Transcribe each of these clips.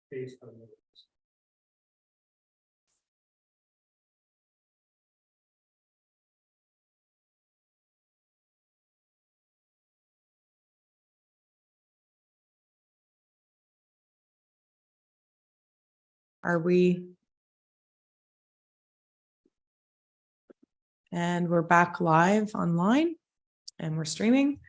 based on the Are we? And we're back live online and we're streaming.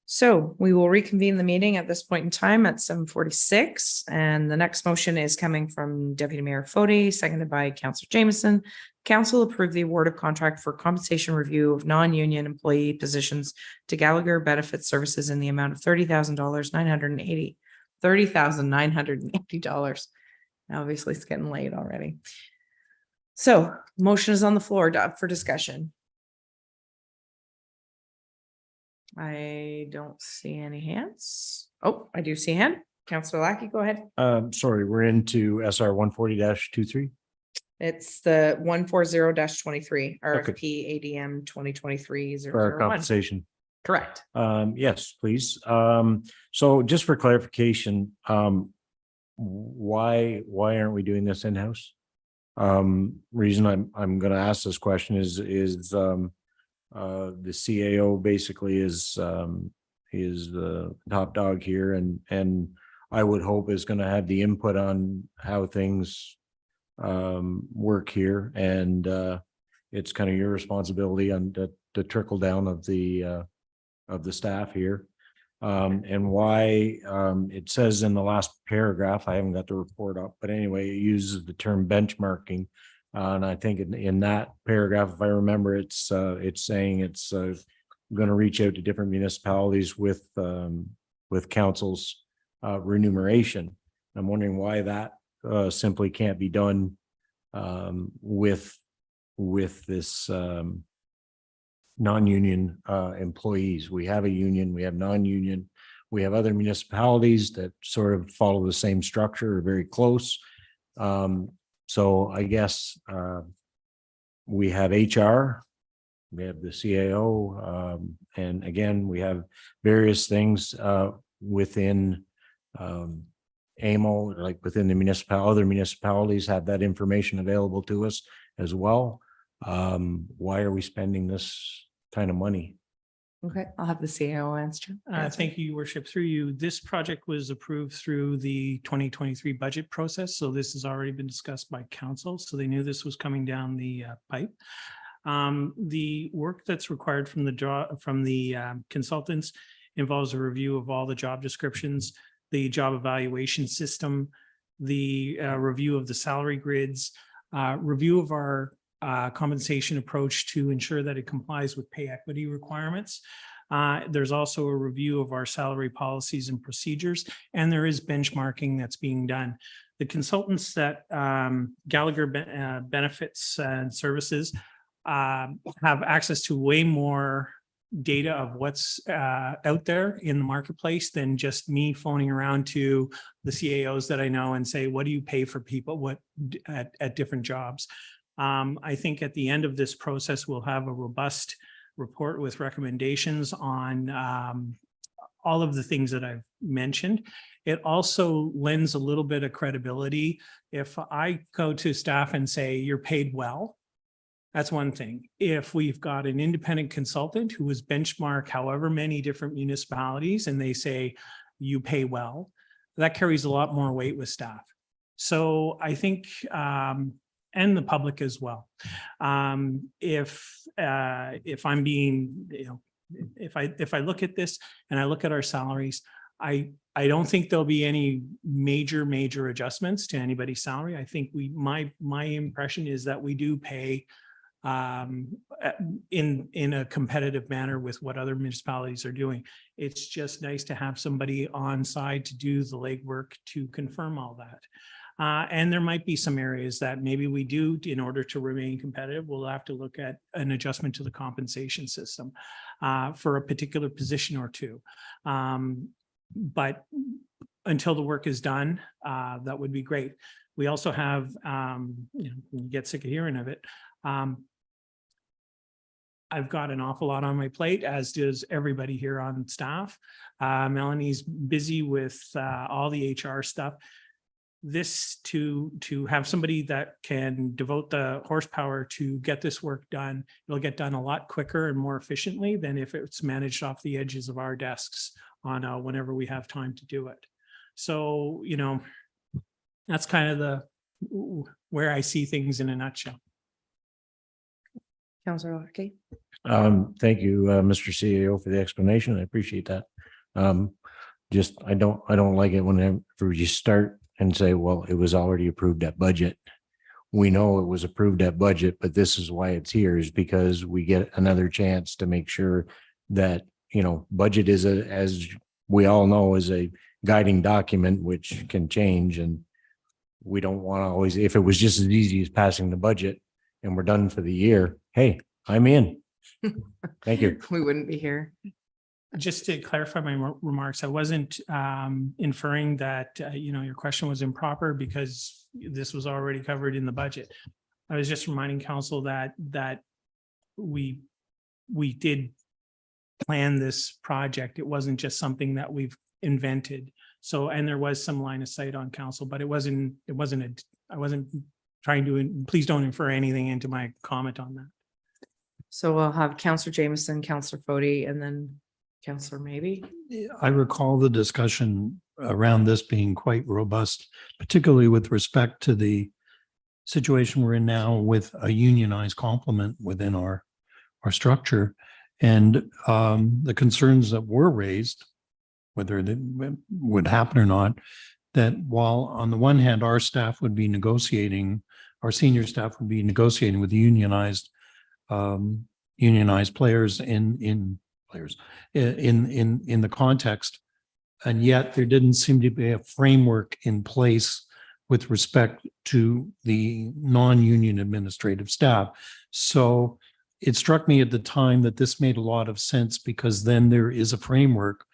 So we will reconvene the meeting at this point in time at 7:46. And the next motion is coming from Deputy Mayor Foti, seconded by Councillor Jameson. Council approved the award of contract for compensation review of non-union employee positions to Gallagher Benefit Services in the amount of $30,980. Obviously, it's getting late already. So motion is on the floor up for discussion. I don't see any hands. Oh, I do see a hand. Councillor Lackey, go ahead. Sorry, we're into SR 140-23. It's the 140-23 RFP ADM 2023 For our compensation. Correct. Yes, please. So just for clarification, why aren't we doing this in-house? Reason I'm going to ask this question is the CAO basically is the top dog here, and I would hope is going to have the input on how things work here, and it's kind of your responsibility on the trickle down of the staff here. And why it says in the last paragraph, I haven't got the report up, but anyway, it uses the term benchmarking. And I think in that paragraph, if I remember, it's saying it's going to reach out to different municipalities with council's remuneration. I'm wondering why that simply can't be done with this non-union employees. We have a union, we have non-union, we have other municipalities that sort of follow the same structure or very close. So I guess we have HR, we have the CAO, and again, we have various things within AMO, like within the other municipalities have that information available to us as well. Why are we spending this kind of money? Okay, I'll have the CAO answer. thank you, Your Worship. Through you, this project was approved through the 2023 budget process. So this has already been discussed by council. So they knew this was coming down the pipe. The work that's required from the consultants involves a review of all the job descriptions, the job evaluation system, the review of the salary grids, review of our compensation approach to ensure that it complies with pay equity requirements. There's also a review of our salary policies and procedures, and there is benchmarking that's being done. The consultants that Gallagher Benefits and Services have access to way more data of what's out there in the marketplace than just me phoning around to the CAOs that I know and say, what do you pay for people at different jobs? I think at the end of this process, we'll have a robust report with recommendations on all of the things that I've mentioned. It also lends a little bit of credibility. If I go to staff and say, you're paid well, that's one thing. If we've got an independent consultant who was benchmarked however many different municipalities and they say, you pay well, that carries a lot more weight with staff. So I think, and the public as well. If I'm being, if I look at this and I look at our salaries, I don't think there'll be any major adjustments to anybody's salary. I think my impression is that we do pay in a competitive manner with what other municipalities are doing. It's just nice to have somebody on side to do the legwork to confirm all that. And there might be some areas that maybe we do, in order to remain competitive, we'll have to look at an adjustment to the compensation system for a particular position or two. But until the work is done, that would be great. We also have, you get sick of hearing of it. I've got an awful lot on my plate, as does everybody here on staff. Melanie's busy with all the HR stuff. this to have somebody that can devote the horsepower to get this work done, it'll get done a lot quicker and more efficiently than if it's managed off the edges of our desks on whenever we have time to do it. So, you know, that's kind of the where I see things in a nutshell. Councillor Lucky. Thank you, Mr. CEO, for the explanation. I appreciate that. Just, I don't like it whenever you start and say, well, it was already approved at budget. We know it was approved at budget, but this is why it's here, is because we get another chance to make sure that, you know, budget is as we all know, is a guiding document which can change, and we don't want to always, if it was just as easy as passing the budget and we're done for the year, hey, I'm in. Thank you. We wouldn't be here. Just to clarify my remarks, I wasn't inferring that, you know, your question was improper because this was already covered in the budget. I was just reminding council that we did plan this project. It wasn't just something that we've invented. So, and there was some line of sight on council, but I wasn't trying to, please don't infer anything into my comment on that. So we'll have Councillor Jameson, Councillor Fody, and then Councillor maybe. I recall the discussion around this being quite robust, particularly with respect to the situation we're in now with a unionized complement within our structure. And the concerns that were raised, whether they would happen or not, that while on the one hand, our staff would be negotiating, our senior staff would be negotiating with the unionized players in the context, and yet there didn't seem to be a framework in place with respect to the non-union administrative staff. So it struck me at the time that this made a lot of sense, because then there is a framework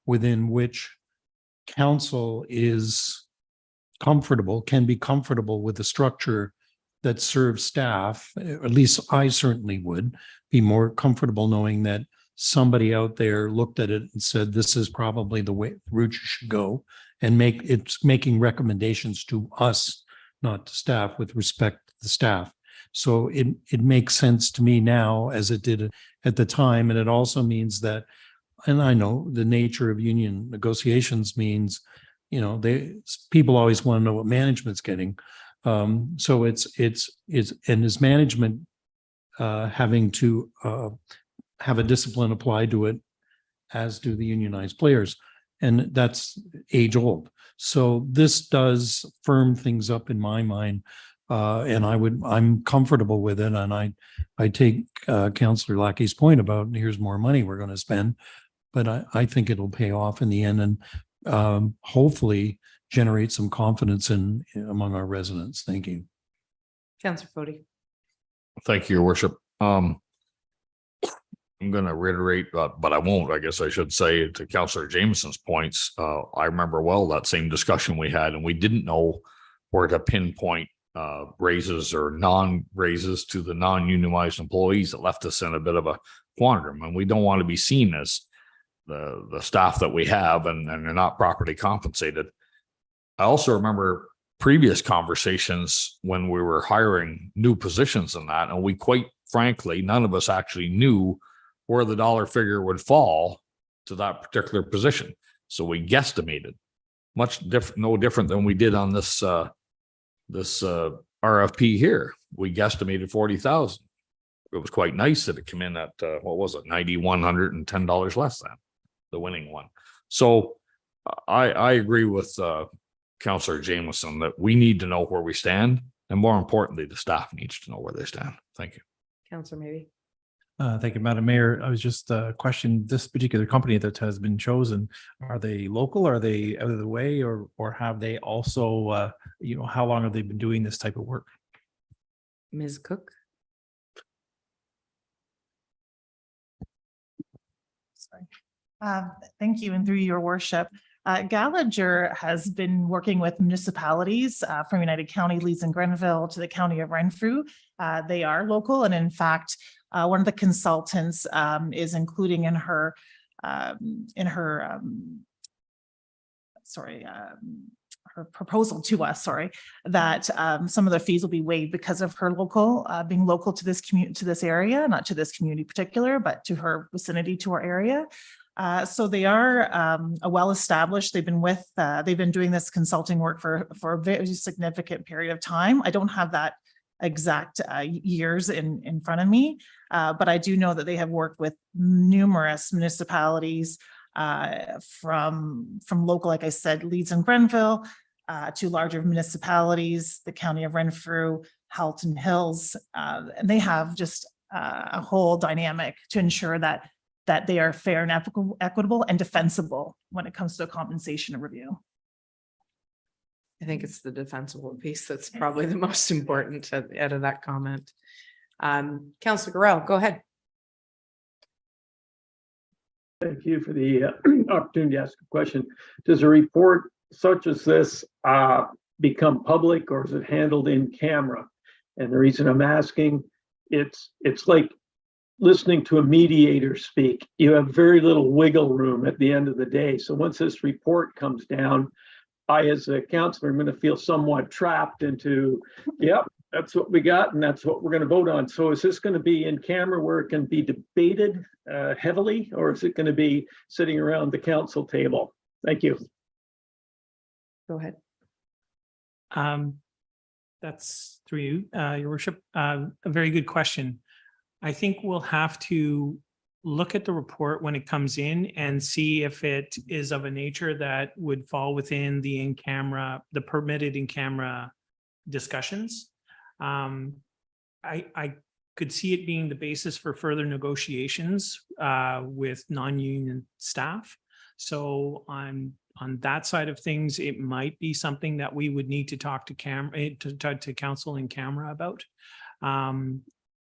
within which council is comfortable, can be comfortable with a structure that serves staff. At least I certainly would be more comfortable knowing that somebody out there looked at it and said, this is probably the route you should go, and it's making recommendations to us, not to staff, with respect to the staff. So it makes sense to me now as it did at the time. And it also means that, and I know the nature of union negotiations means, you know, people always want to know what management's getting. So it's and is management having to have a discipline applied to it, as do the unionized players, and that's age old. So this does firm things up in my mind, and I'm comfortable with it. And I take Councillor Lackey's point about here's more money we're going to spend, but I think it'll pay off in the end, and hopefully generate some confidence among our residents. Thank you. Councillor Fody. Thank you, Your Worship. I'm going to reiterate, but I won't, I guess I should say, to Councillor Jameson's points. I remember well that same discussion we had, and we didn't know where to pinpoint raises or non-raises to the non-unionized employees. It left us in a bit of a quandrum, and we don't want to be seen as the staff that we have and they're not properly compensated. I also remember previous conversations when we were hiring new positions in that, and we quite frankly, none of us actually knew where the dollar figure would fall to that particular position. So we guesstimated, no different than we did on this RFP here. We guesstimated 40,000. It was quite nice that it came in at what was it, $9,110 less than the winning one. So I agree with Councillor Jameson that we need to know where we stand, and more importantly, the staff needs to know where they stand. Thank you. Councillor maybe. Thank you, Madam Mayor. I was just questioning this particular company that has been chosen. Are they local? Are they out of the way, or have they also, how long have they been doing this type of work? Ms. Cook. Sorry. Thank you, and through your worship. Gallagher has been working with municipalities from United County, Leeds and Grenville to the county of Renfrew. They are local, and in fact, one of the consultants is including in her her proposal to us, that some of the fees will be waived because of her being local to this area, not to this community in particular, but to her vicinity, to our area. So they are a well-established. They've been doing this consulting work for a very significant period of time. I don't have that exact years in front of me, but I do know that they have worked with numerous municipalities from local, like I said, Leeds and Grenville, to larger municipalities, the county of Renfrew, Halton Hills, and they have just a whole dynamic to ensure that they are fair and equitable and defensible when it comes to compensation review. I think it's the defensible piece that's probably the most important out of that comment. Councillor Gorell, go ahead. Thank you for the opportunity to ask a question. Does a report such as this become public, or is it handled in camera? And the reason I'm asking, it's like listening to a mediator speak. You have very little wiggle room at the end of the day. So once this report comes down, I, as a counselor, am going to feel somewhat trapped into, yep, that's what we got, and that's what we're going to vote on. So is this going to be in camera where it can be debated heavily, or is it going to be sitting around the council table? Thank you. Go ahead. That's through you, Your Worship. A very good question. I think we'll have to look at the report when it comes in and see if it is of a nature that would fall within the permitted in-camera discussions. I could see it being the basis for further negotiations with non-union staff. So on that side of things, it might be something that we would need to talk to council in camera about.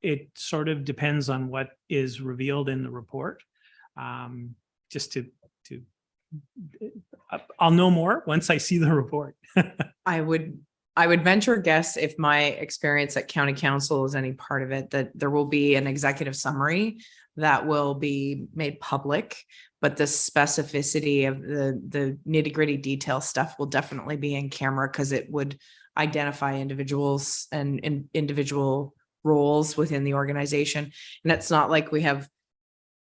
It sort of depends on what is revealed in the report. I'll know more once I see the report. I would venture a guess, if my experience at county council is any part of it, that there will be an executive summary that will be made public, but the specificity of the nitty-gritty detail stuff will definitely be in camera, because it would identify individuals and individual roles within the organization. And it's not like we have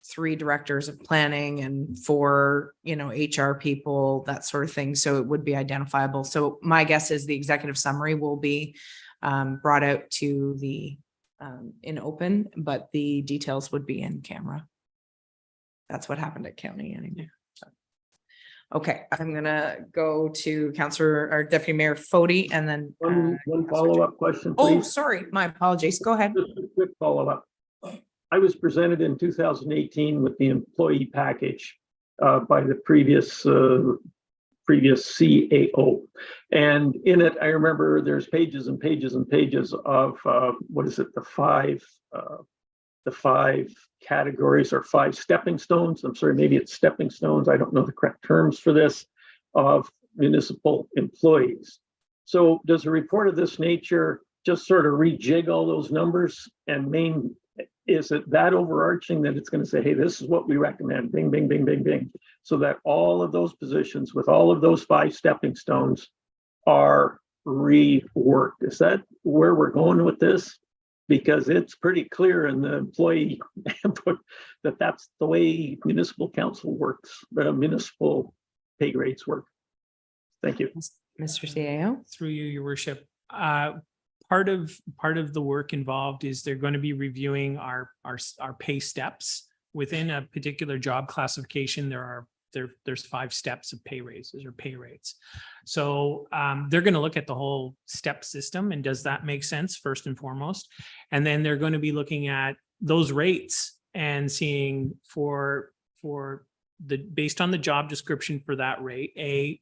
3 directors of planning and 4, HR people, that sort of thing. So it would be identifiable. So my guess is the executive summary will be brought out to the in open, but the details would be in camera. That's what happened at county anyway. So. Okay, I'm gonna go to Councillor or Deputy Mayor Fody, and then one follow-up question, oh, please. sorry, my apologies. Go ahead. Just a quick follow-up. I was presented in 2018 with the employee package by the previous CAO, and in it, I remember there's pages and pages and pages of what is it? The five categories or 5 stepping stones. I'm sorry, maybe it's stepping stones. I don't know the correct terms for this, of municipal employees. So does a report of this nature just sort of rejig all those numbers, and is it that overarching that it's going to say, hey, this is what we recommend, bing, bing, bing, bing, bing, so that all of those positions with all of those 5 stepping stones are reworked? Is that where we're going with this? Because it's pretty clear in the employee handbook that that's the way municipal council works, municipal pay grades work. Thank you. Mr. CAO. Through you, Your Worship. Part of the work involved is they're going to be reviewing our pay steps within a particular job classification. There's 5 steps of pay raises or pay rates. So they're going to look at the whole step system, and does that make sense first and foremost? And then they're going to be looking at those rates and seeing based on the job description for that rate,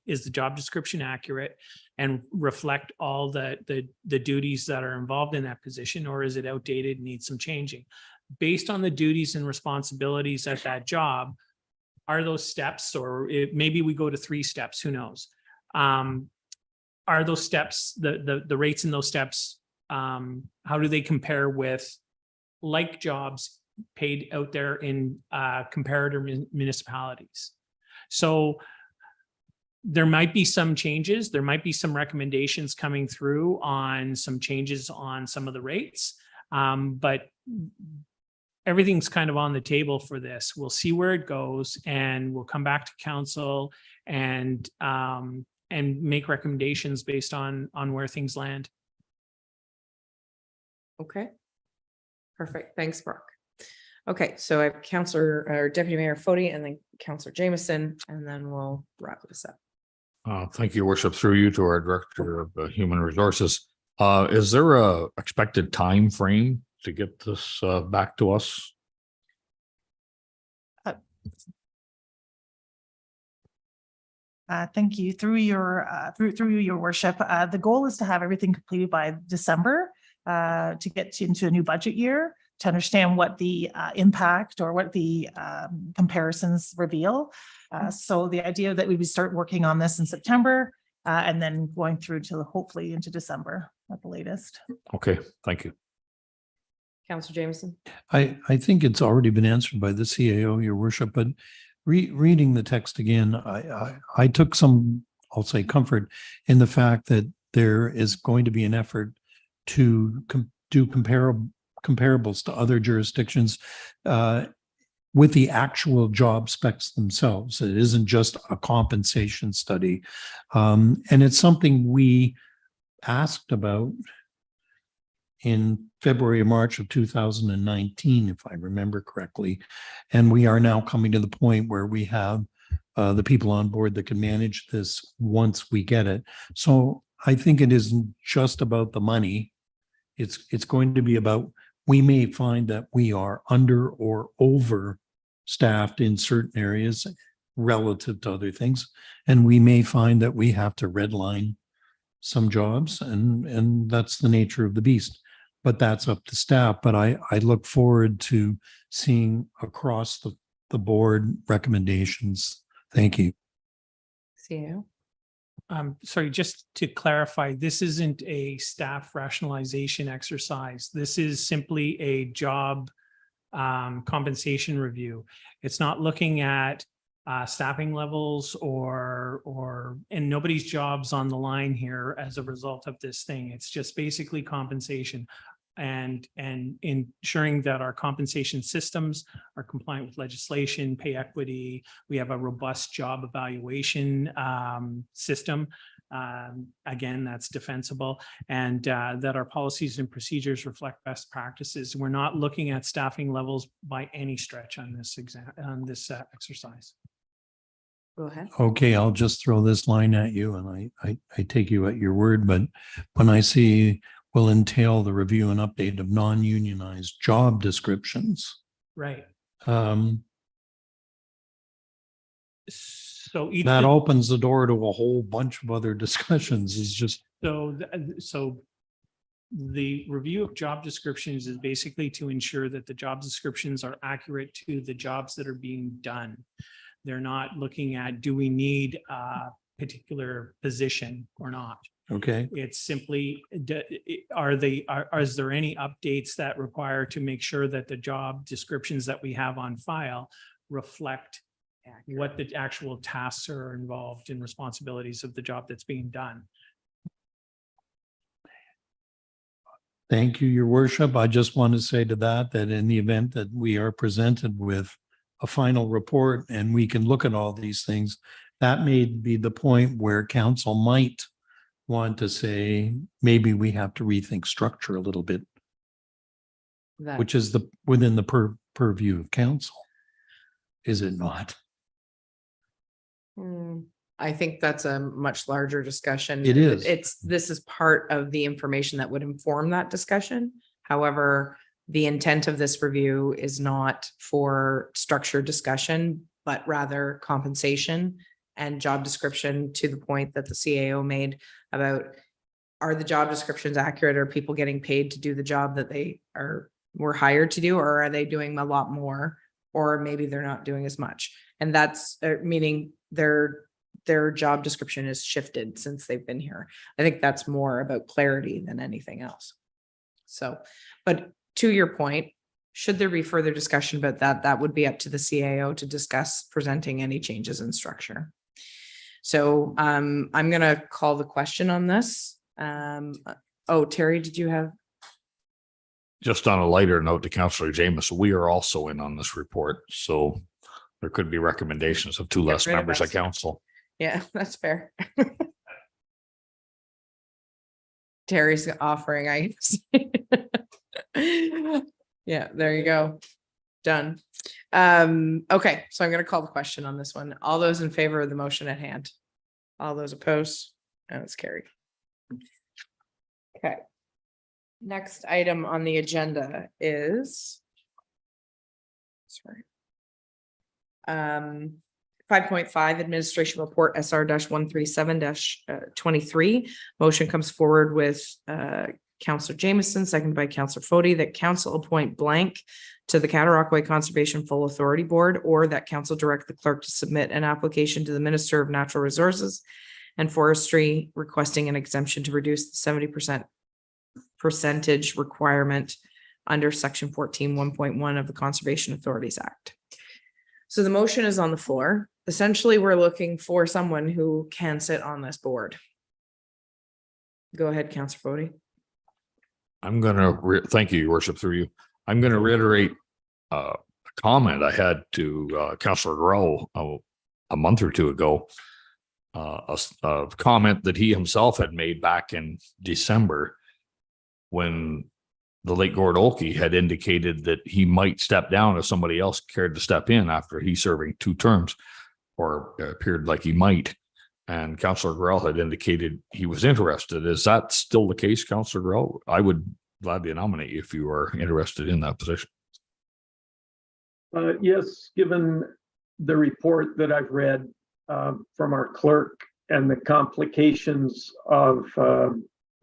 is the job description accurate and reflect all the duties that are involved in that position, or is it outdated and needs some changing? Based on the duties and responsibilities at that job, are those steps, or maybe we go to 3 steps, who knows? Are those steps, the rates in those steps, how do they compare with like jobs paid out there in comparator municipalities? So there might be some changes. There might be some recommendations coming through on some changes on some of the rates. But everything's kind of on the table for this. We'll see where it goes, and we'll come back to council and make recommendations based on where things land. Okay. Perfect. Thanks, Brock. Okay, so I have Councillor or Deputy Mayor Foti and then Councillor Jameson, and then we'll wrap this up. Thank you, Your Worship, through you to our Director of Human Resources. Is there a expected time frame to get this back to us? Thank you. Through your worship, the goal is to have everything completed by December to get into a new budget year, to understand what the impact or what the comparisons reveal. So the idea that we would start working on this in September and then going through to hopefully into December at the latest. Okay, thank you. Councillor Jameson. I think it's already been answered by the CAO, Your Worship, but reading the text again, I took some, I'll say, comfort in the fact that there is going to be an effort to do comparables to other jurisdictions with the actual job specs themselves. It isn't just a compensation study. And it's something we asked about in February or March of 2019, if I remember correctly. And we are now coming to the point where we have the people on board that can manage this once we get it. So I think it isn't just about the money. It's going to be about, we may find that we are under or over staffed in certain areas relative to other things. And we may find that we have to redline some jobs, and that's the nature of the beast. But that's up to staff. But I look forward to seeing across the board recommendations. Thank you. CAO. Sorry, just to clarify, this isn't a staff rationalization exercise. This is simply a job compensation review. It's not looking at staffing levels and nobody's jobs on the line here as a result of this thing. It's just basically compensation and ensuring that our compensation systems are compliant with legislation, pay equity. We have a robust job evaluation system. Again, that's defensible, and that our policies and procedures reflect best practices. We're not looking at staffing levels by any stretch on this exercise. Go ahead. Okay, I'll just throw this line at you, and I take you at your word, but when I see will entail the review and update of non-unionized job descriptions. Right. So each that opens the door to a whole bunch of other discussions. Is just so the review of job descriptions is basically to ensure that the job descriptions are accurate to the jobs that are being done. They're not looking at, do we need a particular position or not? okay. It's simply, is there any updates that require to make sure that the job descriptions that we have on file reflect what the actual tasks are involved in responsibilities of the job that's being done? Thank you, Your Worship. I just want to say to that in the event that we are presented with a final report and we can look at all these things, that may be the point where council might want to say, maybe we have to rethink structure a little bit, which is within the purview of council. Is it not? I think that's a much larger discussion. It is. This is part of the information that would inform that discussion. However, the intent of this review is not for structure discussion, but rather compensation and job description, to the point that the CAO made about, are the job descriptions accurate? Are people getting paid to do the job that they were hired to do, or are they doing a lot more, or maybe they're not doing as much? And that's meaning their job description is shifted since they've been here. I think that's more about clarity than anything else. So, but to your point, should there be further discussion about that, that would be up to the CAO to discuss presenting any changes in structure. So I'm gonna call the question on this. Oh, Terry, did you have? Just on a lighter note to Councillor Jameson, we are also in on this report, so there could be recommendations of two Get less rid of members of us. council. Yeah, that's fair. Terry's offering, I guess. Yeah, there you go. Done. Okay, so I'm gonna call the question on this one. All those in favor of the motion at hand? All those opposed? And it's carried. Okay. Next item on the agenda is. Sorry. 5.5 Administration Report SR-137-23. Motion comes forward with Councillor Jameson, seconded by Councillor Foti, that council appoint blank to the Cataraqui Conservation Full Authority Board, or that council direct the clerk to submit an application to the Minister of Natural Resources and Forestry requesting an exemption to reduce the 70% percentage requirement under section 14.1.1 of the Conservation Authorities Act. So the motion is on the floor. Essentially, we're looking for someone who can sit on this board. Go ahead, Councillor Foti. I'm gonna, thank you, Your Worship, through you. I'm gonna reiterate a comment I had to Councillor Grow a month or two ago. A comment that he himself had made back in December when the late Gord Olkey had indicated that he might step down if somebody else cared to step in after he serving 2 terms, or appeared like he might. And Councillor Grell had indicated he was interested. Is that still the case, Councillor Grell? I would gladly nominate you if you are interested in that position. Yes, given the report that I've read from our clerk and the complications of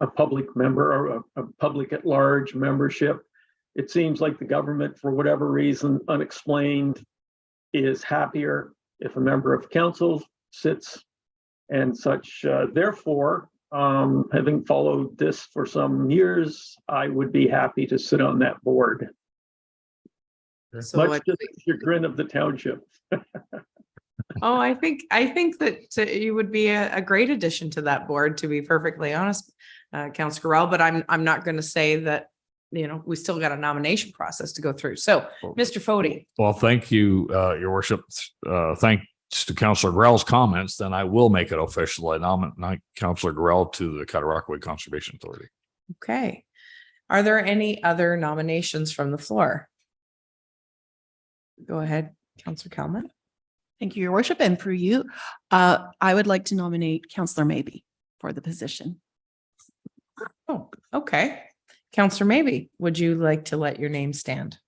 a public member or a public at large membership, it seems like the government, for whatever reason unexplained, is happier if a member of council sits and such. Therefore, having followed this for some years, I would be happy to sit on that board. So Much what- to the chagrin of the township. Oh, I think that you would be a great addition to that board, to be perfectly honest, Councillor Corral, but I'm not going to say that, you know, we still got a nomination process to go through. So, Mr. Foti. Well, thank you, Your Worship. Thanks to Councillor Grell's comments, then I will make it official. I nominate Councillor Grell to the Cataraqui Conservation Authority. Okay. Are there any other nominations from the floor? Go ahead, Councillor Kalman. Thank you, Your Worship, and through you, I would like to nominate Councillor Maybe for the position. Oh, okay. Councillor Maybe, would you like to let your name stand?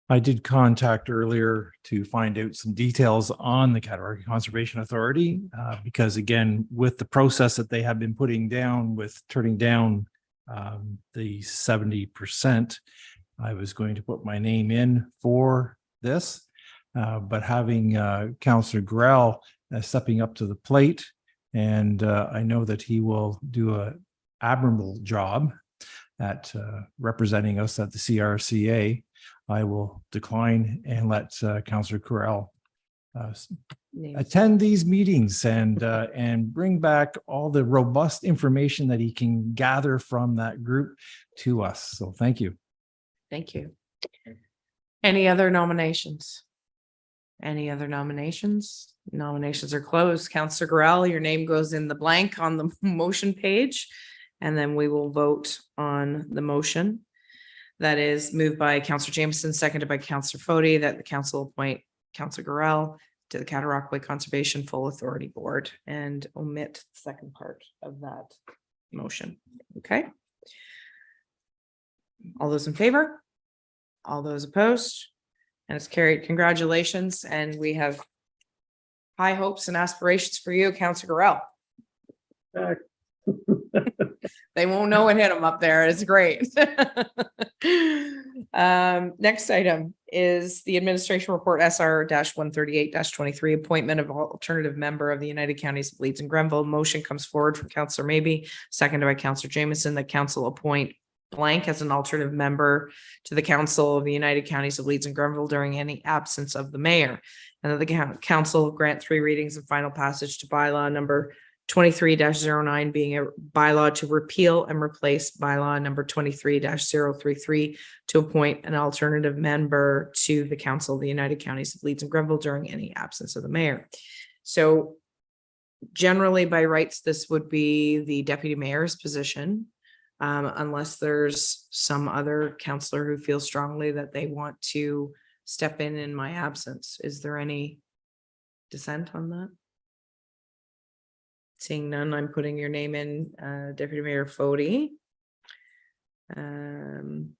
I did contact earlier to find out some details on the Cataraqui Conservation Authority, because again, with the process that they have been putting down with turning down the 70%, I was going to put my name in for this, but having Councillor Grell stepping up to the plate, and I know that he will do an admirable job at representing us at the CRCA. I will decline and let Councillor Correll attend these meetings and bring back all the robust information that he can gather from that group to us. So thank you. Thank you. Any other nominations? Any other nominations? Nominations are closed. Councillor Correll, your name goes in the blank on the motion page, and then we will vote on the motion. That is moved by Councillor Jameson, seconded by Councillor Foti, that the council appoint Councillor Correll to the Cataraqui Conservation Full Authority Board, and omit the second part of that motion. Okay. All those in favor? All those opposed? And it's carried. Congratulations. And we have high hopes and aspirations for you, Councillor Correll. They won't know what hit them up there. It's great. Next item is the administration report SR-138-23, appointment of alternative member of the United Counties of Leeds and Grenville. Motion comes forward from Councillor Maybe, seconded by Councillor Jameson, that council appoint blank as an alternative member to the Council of the United Counties of Leeds and Grenville during any absence of the mayor. and that the council grant 3 readings and final passage to bylaw number 23-09 being a bylaw to repeal and replace bylaw number 23-033 to appoint an alternative member to the Council of the United Counties of Leeds and Grenville during any absence of the mayor. So generally by rights, this would be the deputy mayor's position, unless there's some other counselor who feels strongly that they want to step in my absence. Is there any dissent on that? Seeing none, I'm putting your name in, Deputy Mayor Fody. And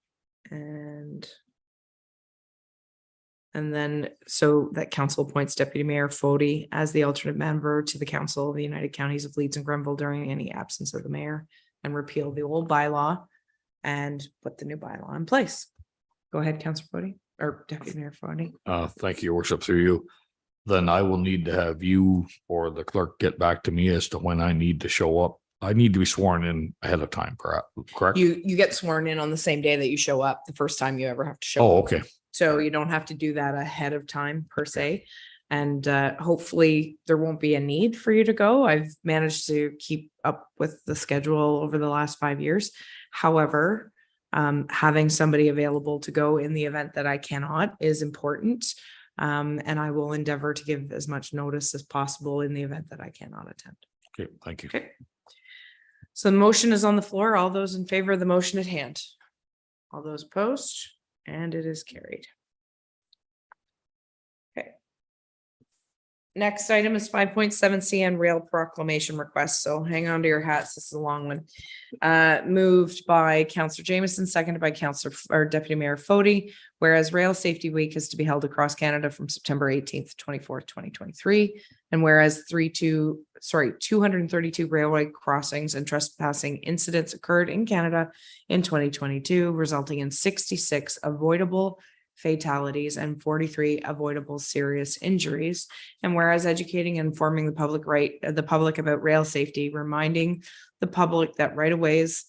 then, so that council appoints Deputy Mayor Fody as the alternate member to the Council of the United Counties of Leeds and Grenville during any absence of the mayor, and repeal the old bylaw and put the new bylaw in place. Go ahead, Councilor Fody, or Deputy Mayor Fody. Thank you, Your Worship, through you. Then I will need to have you or the clerk get back to me as to when I need to show up. I need to be sworn in ahead of time, correct? You get sworn in on the same day that you show up, the first time you ever have to show Oh, up. okay. So you don't have to do that ahead of time per se. And hopefully there won't be a need for you to go. I've managed to keep up with the schedule over the last 5 years. However, having somebody available to go in the event that I cannot is important. And I will endeavor to give as much notice as possible in the event that I cannot attend. Okay, thank you. Okay. So the motion is on the floor. All those in favor of the motion at hand? All those opposed? And it is carried. Okay. Next item is 5.7 CN rail proclamation request. So hang on to your hats. This is a long one. Moved by Councillor Jameson, seconded by Councillor or Deputy Mayor Fody. Whereas Rail Safety Week is to be held across Canada from September 18th to 24th, 2023. And whereas 232 railway crossings and trespassing incidents occurred in Canada in 2022, resulting in 66 avoidable fatalities and 43 avoidable serious injuries. And whereas educating and informing the public about rail safety, reminding the public that right-of-ways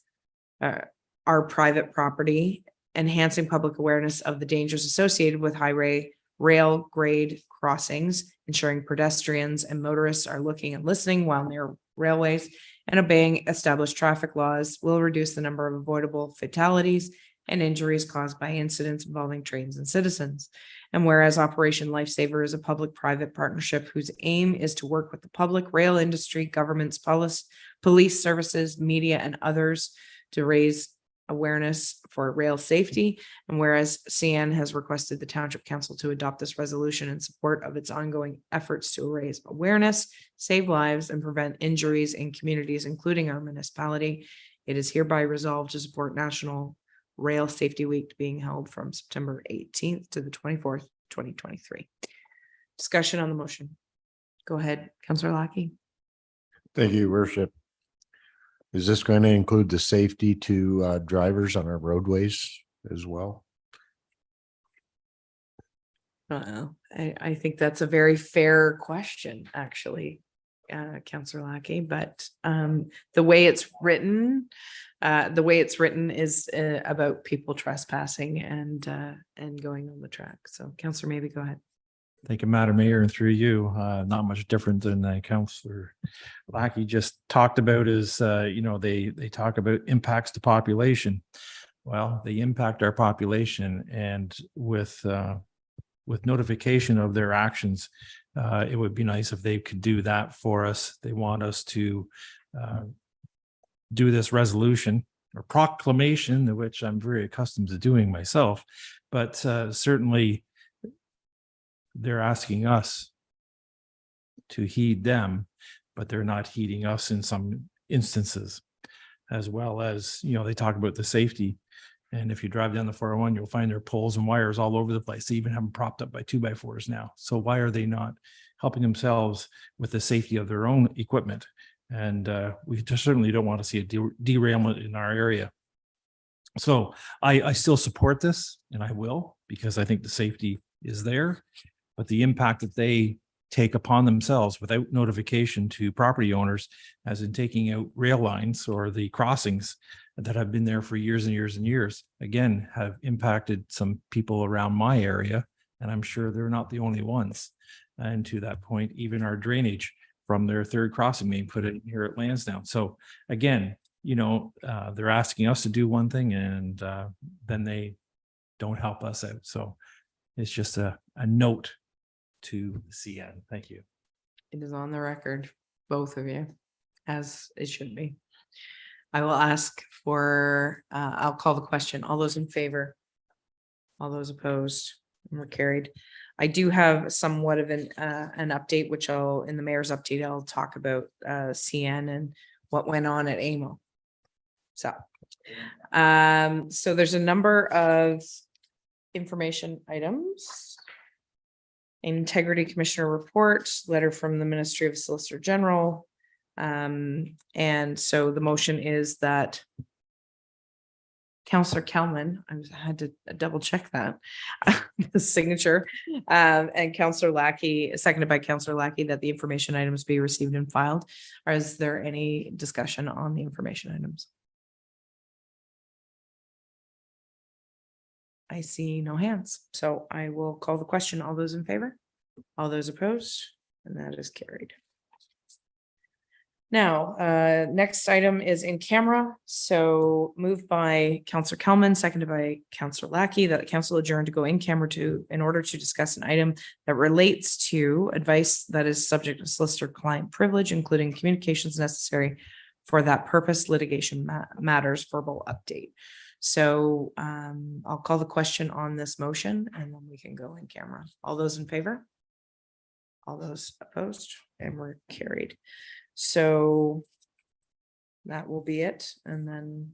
are private property, enhancing public awareness of the dangers associated with highway rail grade crossings, ensuring pedestrians and motorists are looking and listening while near railways, and obeying established traffic laws will reduce the number of avoidable fatalities and injuries caused by incidents involving trains and citizens. And whereas Operation Lifesaver is a public-private partnership whose aim is to work with the public, rail industry, governments, police services, media, and others to raise awareness for rail safety. And whereas CN has requested the Township Council to adopt this resolution in support of its ongoing efforts to raise awareness, save lives, and prevent injuries in communities, including our municipality, it is hereby resolved to support National Rail Safety Week being held from September 18th to the 24th, 2023. Discussion on the motion. Go ahead, Councillor Lackey. Thank you, Your Worship. Is this going to include the safety to drivers on our roadways as well? I think that's a very fair question, actually, Councillor Lackey, but the way it's written is about people trespassing and going on the track. So Councillor, maybe go ahead. Thank you, Madam Mayor, and through you, not much different than Councillor Lackey just talked about is, they talk about impacts to population. Well, they impact our population, and with notification of their actions, it would be nice if they could do that for us. They want us to do this resolution or proclamation, which I'm very accustomed to doing myself, but certainly they're asking us to heed them, but they're not heeding us in some instances, as well as, they talk about the safety. And if you drive down the 401, you'll find there are poles and wires all over the place. They even have them propped up by 2x4s now. So why are they not helping themselves with the safety of their own equipment? And we just certainly don't want to see a derailment in our area. So I still support this, and I will, because I think the safety is there. But the impact that they take upon themselves without notification to property owners, as in taking out rail lines or the crossings that have been there for years and years and years, again, have impacted some people around my area. And I'm sure they're not the only ones. And to that point, even our drainage from their third crossing main put it here at Lansdowne. So again, they're asking us to do one thing and then they don't help us out. So it's just a note to the CN. Thank you. It is on the record, both of you, as it should be. I will ask for, I'll call the question. All those in favor? All those opposed? And we're carried. I do have somewhat of an update, which in the mayor's update, I'll talk about CN and what went on at AMO. So there's a number of information items. Integrity Commissioner report, letter from the Ministry of Solicitor General. And so the motion is that Councillor Kelman, I had to double check that, the signature, and Councillor Lackey, seconded by Councillor Lackey, that the information items be received and filed. Or is there any discussion on the information items? I see no hands, so I will call the question. All those in favor? All those opposed? And that is carried. Now, next item is in camera. So moved by Councillor Kelman, seconded by Councillor Lackey, that council adjourn to go in camera in order to discuss an item that relates to advice that is subject to solicitor client privilege, including communications necessary for that purpose, litigation matters, verbal update. So I'll call the question on this motion and then we can go in camera. All those in favor? All those opposed? And we're carried. So that will be it. And then